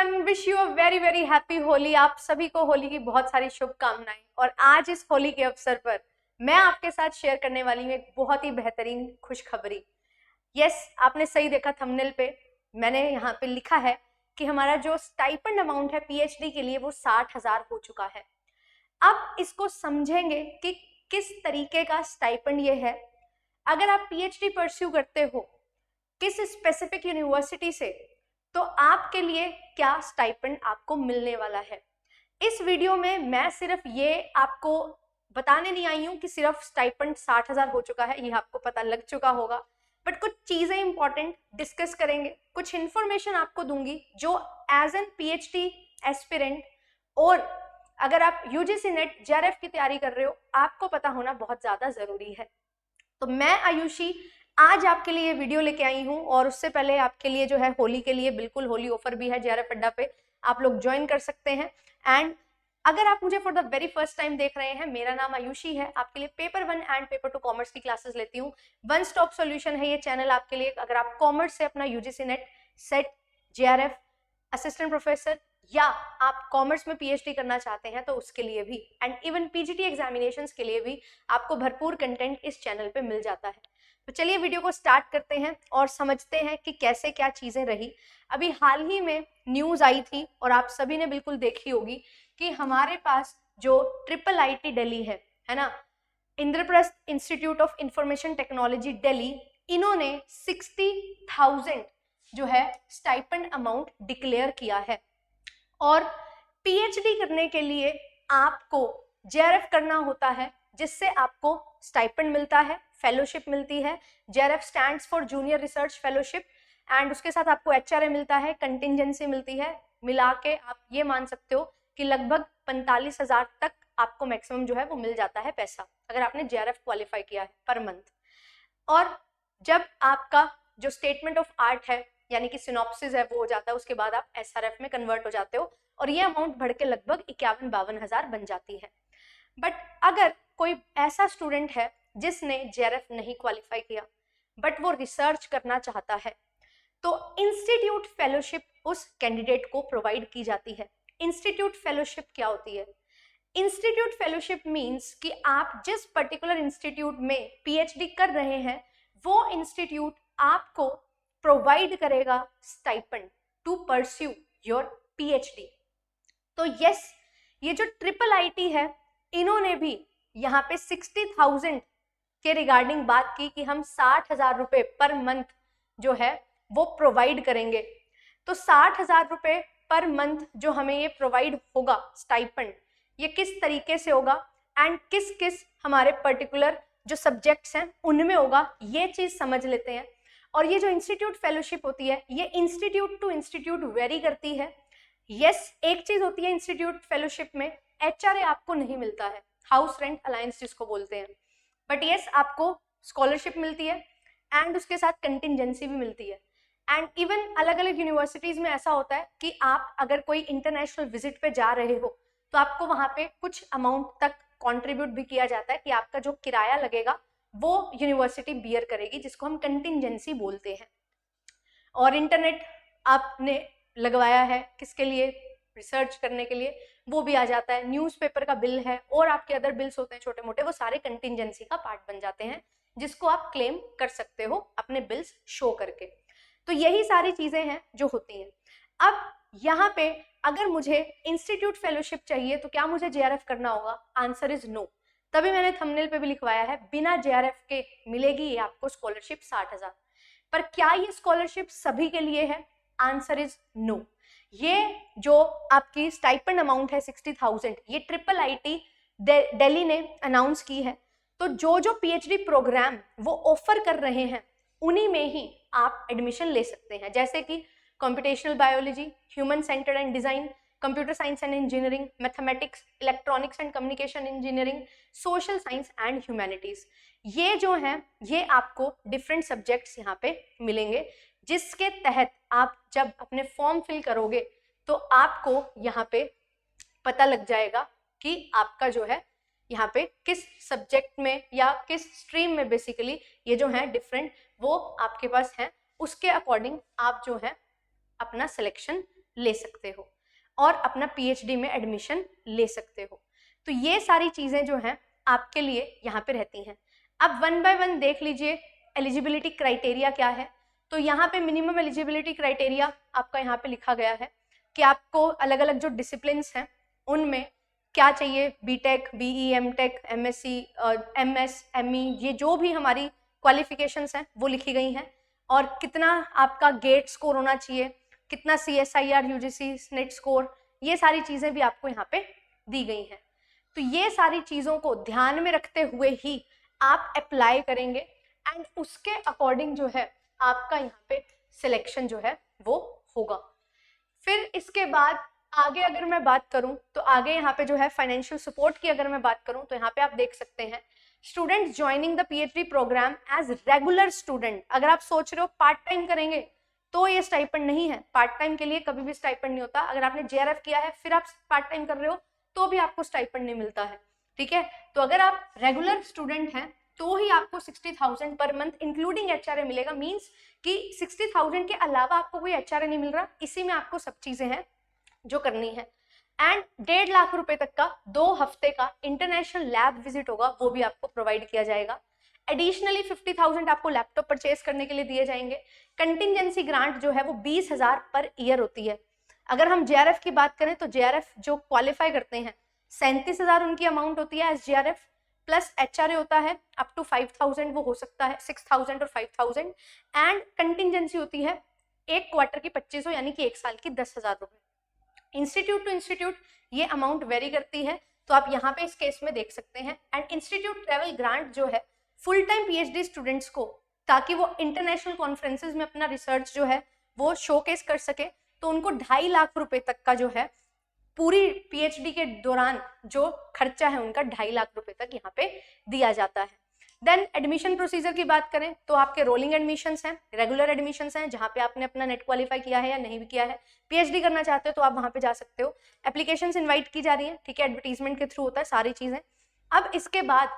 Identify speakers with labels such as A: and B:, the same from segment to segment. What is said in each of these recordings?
A: Everyone, wish you a very very happy Holi. आप सभी को होली की बहुत सारी शुभकामनाएं। और आज इस होली के अवसर पर मैं आपके साथ शेयर करने वाली हूँ एक बहुत ही बेहतरीन खुशखबरी। यस, आपने सही देखा, थंबनेल पे मैंने यहाँ पे लिखा है कि हमारा जो स्टाइपेंड अमाउंट है पीएचडी के लिए वो 60,000 हो चुका है। अब इसको समझेंगे कि किस तरीके का स्टाइपेंड ये है। अगर आप पीएचडी परस्यू करते हो किस स्पेसिफिक यूनिवर्सिटी से, तो आपके लिए क्या स्टाइपेंड आपको मिलने वाला है। इस वीडियो में मैं सिर्फ ये आपको बताने नहीं आई हूँ कि सिर्फ स्टाइपेंड 60,000 हो चुका है, ये आपको पता लग चुका होगा, बट कुछ चीजें इंपॉर्टेंट डिस्कस करेंगे, कुछ इंफॉर्मेशन आपको दूंगी जो एज एन पीएचडी एस्पिरेंट और अगर आप यूजीसी नेट जेआरएफ की तैयारी कर रहे हो आपको पता होना बहुत ज्यादा जरूरी है। तो मैं आयुषी आज आपके लिए वीडियो लेके आई हूँ और उससे पहले आपके लिए जो है होली के लिए बिल्कुल होली ऑफर भी है जेआरएफ अड्डा पे, आप लोग ज्वाइन कर सकते हैं। एंड अगर आप मुझे for the very first time देख रहे हैं, मेरा नाम आयुषी है, आपके लिए पेपर 1 एंड पेपर 2 कॉमर्स की क्लासेस लेती हूँ। वन स्टॉप सॉल्यूशन है ये चैनल आपके लिए। अगर आप कॉमर्स से अपना UGC net, set, JRF, assistant professor या आप कॉमर्स में पीएचडी करना चाहते हैं तो उसके लिए भी, एंड इवन पीजीटी एग्जामिनेशंस के लिए भी आपको भरपूर कंटेंट इस चैनल पे मिल जाता है। तो चलिए वीडियो को स्टार्ट करते हैं और समझते हैं कि कैसे क्या चीजें रही। अभी हाल ही में न्यूज आई थी और आप सभी ने बिल्कुल देखी होगी कि हमारे पास जो IIIT दिल्ली है ना, Indraprastha institute of information technology Delhi, इन्होंने 60,000 जो है स्टाइपेंड अमाउंट डिक्लेयर किया है। और पीएचडी करने के लिए आपको जेआरएफ करना होता है जिससे आपको स्टाइपेंड मिलता है, फेलोशिप मिलती है। JRF stands for junior research fellowship, and उसके साथ आपको एचआरए मिलता है, कंटिजेंसी मिलती है। मिला के आप ये मान सकते हो कि लगभग 45,000 तक आपको मैक्सिमम जो है वो मिल जाता है पैसा, अगर आपने जेआरएफ क्वालिफाई किया है पर मंथ। और जब आपका जो स्टेटमेंट ऑफ आर्ट है यानी कि सिनॉप्सिस है वो हो जाता है, उसके बाद आप एसआरएफ में कन्वर्ट हो जाते हो और ये अमाउंट बढ़ के लगभग 51-52 बन जाती है। बट अगर कोई ऐसा स्टूडेंट है जिसने जेआरएफ नहीं क्वालिफाई किया बट वो रिसर्च करना चाहता है, तो इंस्टीट्यूट फेलोशिप उस कैंडिडेट को प्रोवाइड की जाती है। इंस्टीट्यूट फेलोशिप क्या होती है? इंस्टीट्यूट फेलोशिप मींस कि आप जिस पर्टिकुलर इंस्टीट्यूट में पीएचडी कर रहे हैं वो इंस्टीट्यूट आपको प्रोवाइड करेगा stipend to pursue your PhD. तो यस, ये जो IIIT है इन्होंने भी यहाँ पे 60,000 के रिगार्डिंग बात की कि हम 60,000 रुपए पर मंथ जो है वो प्रोवाइड करेंगे। तो 60,000 रुपए पर मंथ जो हमें ये प्रोवाइड होगा स्टाइपेंड, ये किस तरीके से होगा एंड किस किस हमारे पर्टिकुलर जो सब्जेक्ट्स हैं उनमें होगा, ये चीज समझ लेते हैं। और ये जो इंस्टीट्यूट फेलोशिप होती है ये इंस्टीट्यूट टू इंस्टीट्यूट वेरी करती है। यस, एक चीज होती है इंस्टीट्यूट फेलोशिप में, एचआरए आपको नहीं मिलता है, हाउस रेंट अलायंस जिसको बोलते हैं, बट यस आपको स्कॉलरशिप मिलती है एंड उसके साथ कंटिजेंसी भी मिलती है। एंड इवन अलग अलग यूनिवर्सिटीज में ऐसा होता है कि आप अगर कोई इंटरनेशनल विजिट पे जा रहे हो तो आपको वहां पे कुछ अमाउंट तक कंट्रीब्यूट भी किया जाता है कि आपका जो किराया लगेगा वो यूनिवर्सिटी बियर करेगी, जिसको हम कंटिजेंसी बोलते हैं। और इंटरनेट आपने लगवाया है किसके लिए? रिसर्च करने के लिए, वो भी आ जाता है। न्यूज़पेपर का बिल है और आपके अदर बिल्स होते हैं छोटे मोटे, वो सारे कंटिजेंसी का पार्ट बन जाते हैं जिसको आप क्लेम कर सकते हो अपने बिल्स शो करके। तो यही सारी चीजें हैं जो होती हैं। अब यहाँ पे अगर मुझे इंस्टीट्यूट फेलोशिप चाहिए तो क्या मुझे जेआरएफ करना होगा? Answer is no. तभी मैंने थंबनेल पे भी लिखवाया है बिना जेआरएफ के मिलेगी ये आपको स्कॉलरशिप 60,000। पर क्या ये स्कॉलरशिप सभी के लिए है? Answer is no. ये जो आपकी स्टाइपेंड अमाउंट है 60,000, ये IIIT दिल्ली ने अनाउंस की है। तो जो जो पीएचडी प्रोग्राम वो ऑफर कर रहे हैं उन्हीं में ही आप एडमिशन ले सकते हैं, जैसे कि computational biology, human centred and design, computer science and engineering, mathematics, electronics and communication engineering, social science and humanities. ये जो हैं ये आपको डिफरेंट सब्जेक्ट्स यहाँ पे मिलेंगे, जिसके तहत आप जब अपने फॉर्म फिल करोगे तो आपको यहाँ पे पता लग जाएगा कि आपका जो है यहाँ पे किस सब्जेक्ट में या किस स्ट्रीम में बेसिकली ये जो है डिफरेंट वो आपके पास है, उसके अकॉर्डिंग आप जो है अपना सिलेक्शन ले सकते हो और अपना पीएचडी में एडमिशन ले सकते हो। तो ये सारी चीज़ें जो हैं आपके लिए यहाँ पे रहती हैं। अब वन बाय वन देख लीजिए एलिजिबिलिटी क्राइटेरिया क्या है। तो यहाँ पे मिनिमम एलिजिबिलिटी क्राइटेरिया आपका यहाँ पे लिखा गया है कि आपको अलग अलग जो डिसिप्लिन्स हैं उनमें क्या चाहिए, BTech, BE, MTech, MSc, MS, ME, ये जो भी हमारी क्वालिफिकेशंस हैं वो लिखी गई हैं, और कितना आपका गेट स्कोर होना चाहिए, कितना CSIR, UGC, नेट स्कोर, ये सारी चीज़ें भी आपको यहाँ पे दी गई हैं। तो ये सारी चीज़ों को ध्यान में रखते हुए ही आप अप्लाई करेंगे एंड उसके अकॉर्डिंग जो है आपका यहाँ पे सिलेक्शन जो है वो होगा। फिर इसके बाद आगे अगर मैं बात करूं तो आगे यहाँ पे जो है फाइनेंशियल सपोर्ट की अगर मैं बात करूं तो यहाँ पे आप देख सकते हैं students joining the PhD programme as regular student. अगर आप सोच रहे हो पार्ट टाइम करेंगे तो ये स्टाइपेंड नहीं है, पार्ट टाइम के लिए कभी भी स्टाइपेंड नहीं होता। अगर आपने JRF किया है फिर आप पार्ट टाइम कर रहे हो तो भी आपको स्टाइपेंड नहीं मिलता है, ठीक है। तो अगर आप रेगुलर स्टूडेंट हैं तो ही आपको 60,000 पर मंथ इंक्लूडिंग HRA मिलेगा। मींस कि 60,000 के अलावा आपको कोई HRA नहीं मिल रहा, इसी में आपको सब चीजें हैं जो करनी है। एंड 1.5 लाख रुपए तक का 2 हफ्ते का इंटरनेशनल लैब विजिट होगा, वो भी आपको प्रोवाइड किया जाएगा। एडिशनली 50,000 आपको लैपटॉप परचेज करने के लिए दिए जाएंगे। कंटिजेंसी ग्रांट जो है वो 20,000 पर ईयर होती है। अगर हम JRF की बात करें तो JRF जो क्वालिफाई करते हैं 37,000 उनकी अमाउंट होती है एज JRF, प्लस HRA होता है अप टू 5,000, वो हो सकता है 6,000 और 5,000, एंड कंटिजेंसी होती है 1 क्वार्टर की 2500 यानी कि 1 साल की 10,000 रुपए। इंस्टीट्यूट टू इंस्टीट्यूट ये अमाउंट वेरी करती है, तो आप यहाँ पे इस केस में देख सकते हैं। एंड इंस्टीट्यूट ट्रैवल ग्रांट जो है फुल टाइम PhD स्टूडेंट्स को, ताकि वो इंटरनेशनल कॉन्फ्रेंसेज में अपना रिसर्च जो है वो शोकेस कर सके, तो उनको 2.5 लाख रुपए तक का जो है पूरी PhD के दौरान जो खर्चा है उनका 2.5 लाख रुपए तक यहाँ पे दिया जाता है। देन एडमिशन प्रोसीजर की बात करें तो आपके रोलिंग एडमिशंस हैं, रेगुलर एडमिशंस हैं, जहाँ पे आपने अपना नेट क्वालिफाई किया है या नहीं भी किया है, PhD करना चाहते हो तो आप वहाँ पे जा सकते हो। एप्लीकेशंस इनवाइट की जा रही है, ठीक है, एडवर्टीजमेंट के थ्रू होता है सारी चीज़ें। अब इसके बाद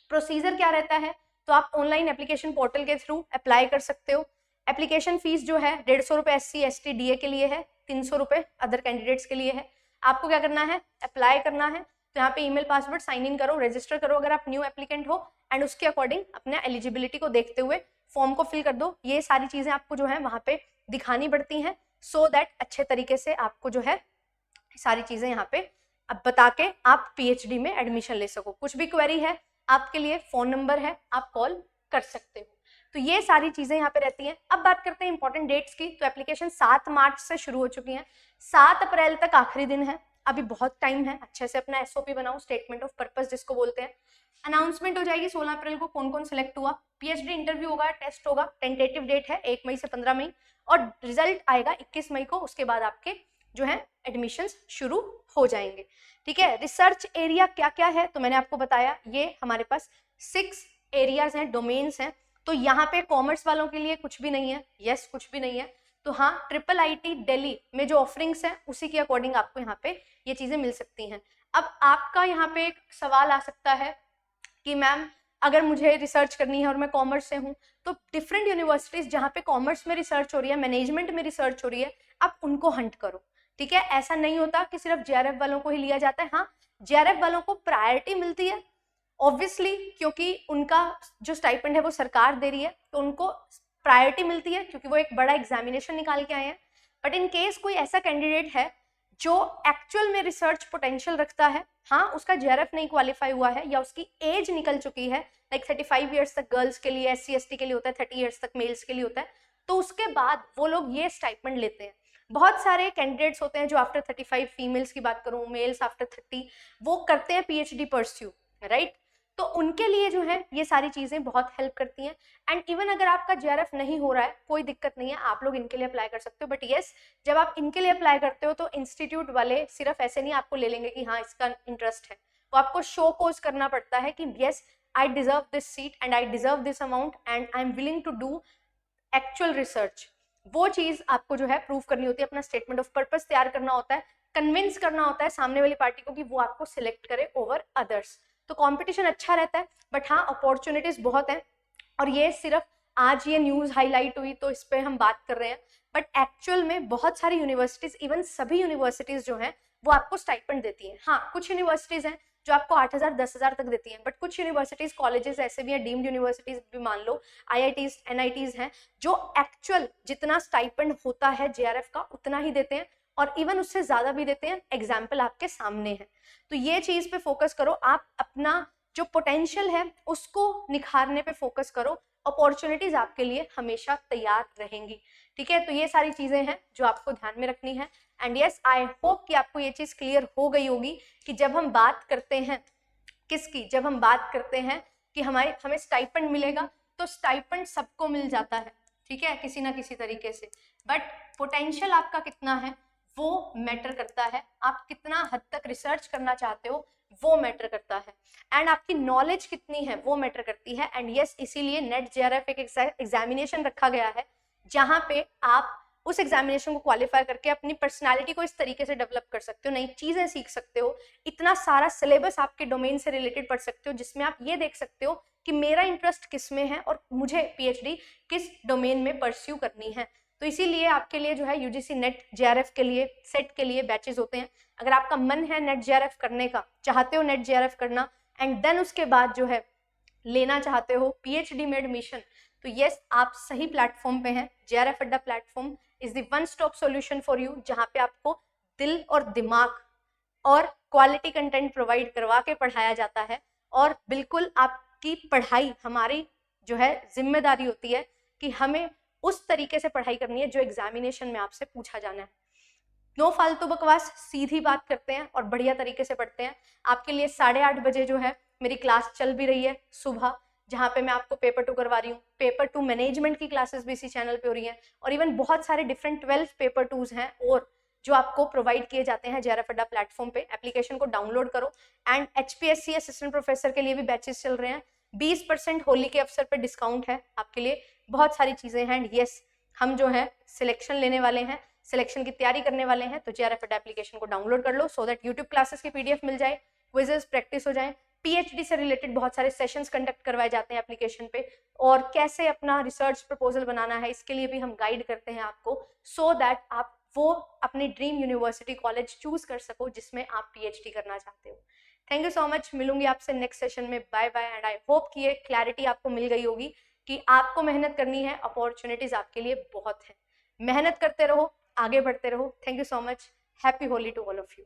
A: प्रोसीजर क्या रहता है, तो आप ऑनलाइन एप्लीकेशन पोर्टल के थ्रू अप्लाई कर सकते हो। एप्लीकेशन फीस जो है 150 रुपये SC ST DA के लिए है, 300 रुपये अदर कैंडिडेट्स के लिए है। आपको क्या करना है, अप्लाई करना है, तो यहाँ पे ईमेल पासवर्ड साइन इन करो, रजिस्टर करो अगर आप न्यू एप्लीकेंट हो, एंड उसके अकॉर्डिंग अपने एलिजिबिलिटी को देखते हुए फॉर्म को फिल कर दो। ये सारी चीज़ें आपको जो है वहाँ पे दिखानी पड़ती हैं, सो दैट अच्छे तरीके से आपको जो है सारी चीज़ें यहाँ पे अब बता के आप PhD में एडमिशन ले सको। कुछ भी क्वेरी है आपके लिए फ़ोन नंबर है, आप कॉल कर सकते हो। तो ये सारी चीज़ें यहाँ पे रहती हैं। अब बात करते हैं इंपॉर्टेंट डेट्स की। तो एप्लीकेशन 7 मार्च से शुरू हो चुकी हैं, 7 अप्रैल तक आखिरी दिन है, अभी बहुत टाइम है। अच्छे से अपना SOP बनाओ, स्टेटमेंट ऑफ पर्पस जिसको बोलते हैं। अनाउंसमेंट हो जाएगी 16 अप्रैल को कौन कौन सेलेक्ट हुआ। PhD इंटरव्यू होगा, टेस्ट होगा, टेंटेटिव डेट है 1 मई से 15 मई, और रिजल्ट आएगा 21 मई को। उसके बाद आपके जो है एडमिशंस शुरू हो जाएंगे, ठीक है। रिसर्च एरिया क्या क्या है, तो मैंने आपको बताया, ये हमारे पास 6 एरियाज हैं, डोमेन्स हैं। तो यहाँ पे कॉमर्स वालों के लिए कुछ भी नहीं है, यस कुछ भी नहीं है। तो हाँ, IIIT दिल्ली में जो ऑफरिंग्स हैं उसी के अकॉर्डिंग आपको यहाँ पे ये चीज़ें मिल सकती हैं। अब आपका यहाँ पे एक सवाल आ सकता है कि मैम अगर मुझे रिसर्च करनी है और मैं कॉमर्स से हूँ, तो डिफरेंट यूनिवर्सिटीज़ जहाँ पे कॉमर्स में रिसर्च हो रही है, मैनेजमेंट में रिसर्च हो रही है, आप उनको हंट करो, ठीक है। ऐसा नहीं होता कि सिर्फ JRF वालों को ही लिया जाता है। हाँ, JRF वालों को प्रायोरिटी मिलती है ऑब्वियसली, क्योंकि उनका जो स्टाइपेंड है वो सरकार दे रही है, तो उनको प्रायोरिटी मिलती है क्योंकि वो एक बड़ा एग्जामिनेशन निकाल के आए हैं। बट इन केस कोई ऐसा कैंडिडेट है जो एक्चुअल में रिसर्च पोटेंशियल रखता है, हाँ उसका JRF नहीं क्वालिफाई हुआ है या उसकी एज निकल चुकी है, लाइक 35 ईयर्स तक गर्ल्स के लिए, SC ST के लिए होता है, 30 ईयर्स तक मेल्स के लिए होता है, तो उसके बाद वो लोग ये स्टाइपेंड लेते हैं। बहुत सारे कैंडिडेट्स होते हैं जो आफ्टर 35, फीमेल्स की बात करूँ, मेल्स आफ्टर 30, वो करते हैं PhD परस्यू, राइट। तो उनके लिए जो है ये सारी चीज़ें बहुत हेल्प करती हैं। एंड इवन अगर आपका JRF नहीं हो रहा है, कोई दिक्कत नहीं है, आप लोग इनके लिए अप्लाई कर सकते हो। बट येस, जब आप इनके लिए अप्लाई करते हो तो इंस्टीट्यूट वाले सिर्फ ऐसे नहीं आपको ले लेंगे कि हाँ इसका इंटरेस्ट है, वो आपको शो कोज करना पड़ता है कि yes I deserve this seat and I deserve this amount and I am willing to do actual research. वो चीज़ आपको जो है प्रूव करनी होती है, अपना स्टेटमेंट ऑफ पर्पस तैयार करना होता है, कन्विंस करना होता है सामने वाली पार्टी को कि वो आपको सिलेक्ट करे ओवर अदर्स। तो कंपटीशन अच्छा रहता है, बट हाँ अपॉर्चुनिटीज बहुत हैं। और ये सिर्फ आज ये न्यूज़ हाईलाइट हुई तो इस पर हम बात कर रहे हैं, बट एक्चुअल में बहुत सारी यूनिवर्सिटीज, इवन सभी यूनिवर्सिटीज जो हैं वो आपको स्टाइपेंड देती हैं। हाँ, कुछ यूनिवर्सिटीज हैं जो आपको 8,000 10,000 तक देती हैं, बट कुछ यूनिवर्सिटीज कॉलेजेस ऐसे भी हैं, डीम्ड यूनिवर्सिटीज भी मान लो, IITs NITs हैं, जो एक्चुअल जितना स्टाइपेंड होता है JRF का उतना ही देते हैं और इवन उससे ज्यादा भी देते हैं। एग्जाम्पल आपके सामने है। तो ये चीज पे फोकस करो, आप अपना जो पोटेंशियल है उसको निखारने पे फोकस करो, अपॉर्चुनिटीज आपके लिए हमेशा तैयार रहेंगी। ठीक है, तो ये सारी चीजें हैं जो आपको ध्यान में रखनी है। एंड यस, आई होप कि आपको ये चीज क्लियर हो गई होगी कि जब हम बात करते हैं किसकी, जब हम बात करते हैं कि हमें स्टाइपेंड मिलेगा, तो स्टाइपेंड सबको मिल जाता है, ठीक है, किसी ना किसी तरीके से, बट पोटेंशियल आपका कितना है वो मैटर करता है। आप कितना हद तक रिसर्च करना चाहते हो वो मैटर करता है, एंड आपकी नॉलेज कितनी है वो मैटर करती है। एंड यस, इसीलिए नेट JRF एक एग्जामिनेशन रखा गया है जहां पे आप उस एग्जामिनेशन को क्वालिफाई करके अपनी पर्सनालिटी को इस तरीके से डेवलप कर सकते हो, नई चीजें सीख सकते हो, इतना सारा सिलेबस आपके डोमेन से रिलेटेड पढ़ सकते हो, जिसमें आप ये देख सकते हो कि मेरा इंटरेस्ट किस में है और मुझे PhD किस डोमेन में परस्यू करनी है। तो इसीलिए आपके लिए जो है UGC नेट JRF के लिए, सेट के लिए बैचेस होते हैं। अगर आपका मन है नेट JRF करने का, चाहते हो नेट JRF करना, एंड देन उसके बाद जो है लेना चाहते हो PhD में एडमिशन, तो यस, आप सही प्लेटफॉर्म पे हैं। JRF अड्डा platform is the one stop solution for you, जहाँ पे आपको दिल और दिमाग और क्वालिटी कंटेंट प्रोवाइड करवा के पढ़ाया जाता है। और बिल्कुल आपकी पढ़ाई, हमारी जो है जिम्मेदारी होती है कि हमें उस तरीके से पढ़ाई करनी है जो एग्जामिनेशन में आपसे पूछा जाना है। नो फालतू बकवास, सीधी बात करते हैं और बढ़िया तरीके से पढ़ते हैं। आपके लिए 8:30 बजे जो है मेरी क्लास चल भी रही है सुबह, जहाँ पे मैं आपको पेपर 2 करवा रही हूँ। पेपर 2 मैनेजमेंट की क्लासेस भी इसी चैनल पे हो रही हैं, और इवन बहुत सारे डिफरेंट 12 पेपर 2s हैं और जो आपको प्रोवाइड किए जाते हैं JRF अड्डा प्लेटफॉर्म पे। एप्लीकेशन को डाउनलोड करो। एंड HPSC असिस्टेंट प्रोफेसर के लिए भी बैचेस चल रहे हैं, 20% होली के अवसर पर डिस्काउंट है आपके लिए, बहुत सारी चीजें हैं। एंड यस, हम जो है सिलेक्शन लेने वाले हैं, सिलेक्शन की तैयारी करने वाले हैं, तो JRF अड्डा एप्लीकेशन को डाउनलोड कर लो सो दैट यूट्यूब क्लासेस की PDF मिल जाए, क्विजेस प्रैक्टिस हो जाए, PhD से रिलेटेड बहुत सारे सेशंस कंडक्ट करवाए जाते हैं एप्लीकेशन पे, और कैसे अपना रिसर्च प्रपोजल बनाना है इसके लिए भी हम गाइड करते हैं आपको, सो दैट आप वो अपनी ड्रीम यूनिवर्सिटी कॉलेज चूज कर सको जिसमें आप PhD करना चाहते हो। थैंक यू सो मच, मिलूंगी आपसे नेक्स्ट सेशन में। Bye bye. And I hope कि ये क्लैरिटी आपको मिल गई होगी कि आपको मेहनत करनी है, अपॉर्चुनिटीज आपके लिए बहुत है। मेहनत करते रहो, आगे बढ़ते रहो। Thank you so much. Happy Holi to all of you.